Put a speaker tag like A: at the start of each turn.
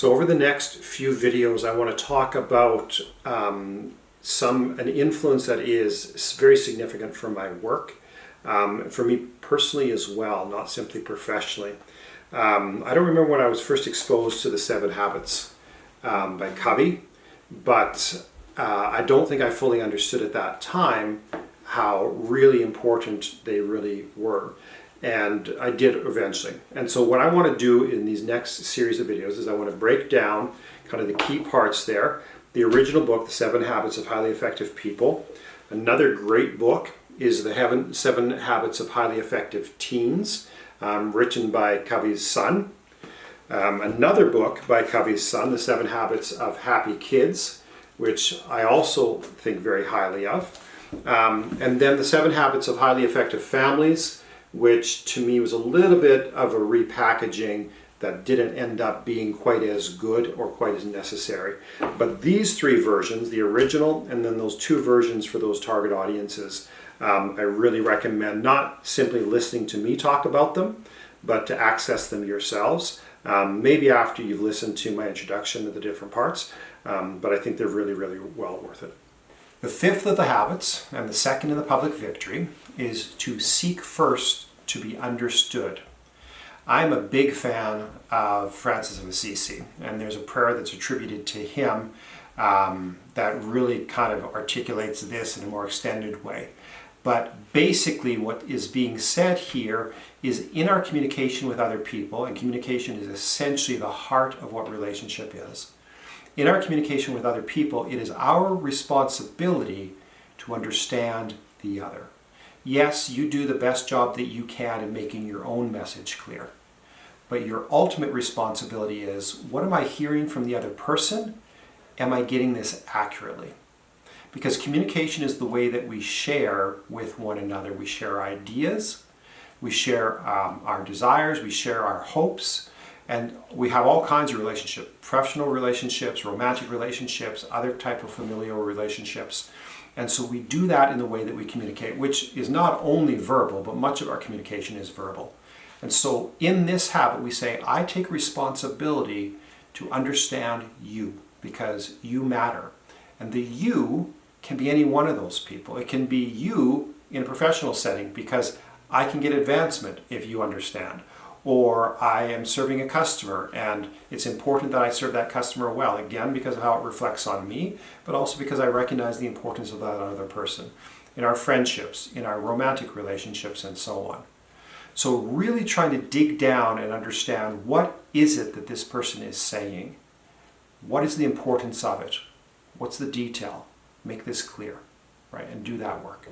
A: So over the next few videos, I want to talk about an influence that is very significant for my work, for me personally as well, not simply professionally. I don't remember when I was first exposed to the 7 Habits by Covey, but I don't think I fully understood at that time how really important they really were. And I did eventually. And so what I want to do in these next series of videos is I want to break down kind of the key parts there. The original book, The 7 Habits of Highly Effective People. Another great book is The 7 Habits of Highly Effective Teens, written by Covey's son. Another book by Covey's son, The 7 Habits of Happy Kids, which I also think very highly of. And then The 7 Habits of Highly Effective Families, which to me was a little bit of a repackaging that didn't end up being quite as good or quite as necessary. But these 3 versions, the original and then those 2 versions for those target audiences, I really recommend not simply listening to me talk about them, but to access them yourselves, maybe after you've listened to my introduction to the different parts, but I think they're really, really well worth it. The 5th of the habits, and the 2nd in the public victory, is to seek first to be understood. I'm a big fan of Francis of Assisi, and there's a prayer that's attributed to him that really kind of articulates this in a more extended way. But basically what is being said here is in our communication with other people, and communication is essentially the heart of what relationship is. In our communication with other people, it is our responsibility to understand the other. Yes, you do the best job that you can in making your own message clear. But your ultimate responsibility is, what am I hearing from the other person? Am I getting this accurately? Because communication is the way that we share with one another. We share ideas, we share our desires, we share our hopes, and we have all kinds of relationships, professional relationships, romantic relationships, other type of familial relationships. And so we do that in the way that we communicate, which is not only verbal, but much of our communication is verbal. And so in this habit, we say, I take responsibility to understand you because you matter. And the you can be any one of those people. It can be you in a professional setting because I can get advancement if you understand. Or I am serving a customer and it's important that I serve that customer well, again because of how it reflects on me, but also because I recognize the importance of that other person. In our friendships, in our romantic relationships, and so on. So really trying to dig down and understand, what is it that this person is saying? What is the importance of it? What's the detail? Make this clear, right? And do that work.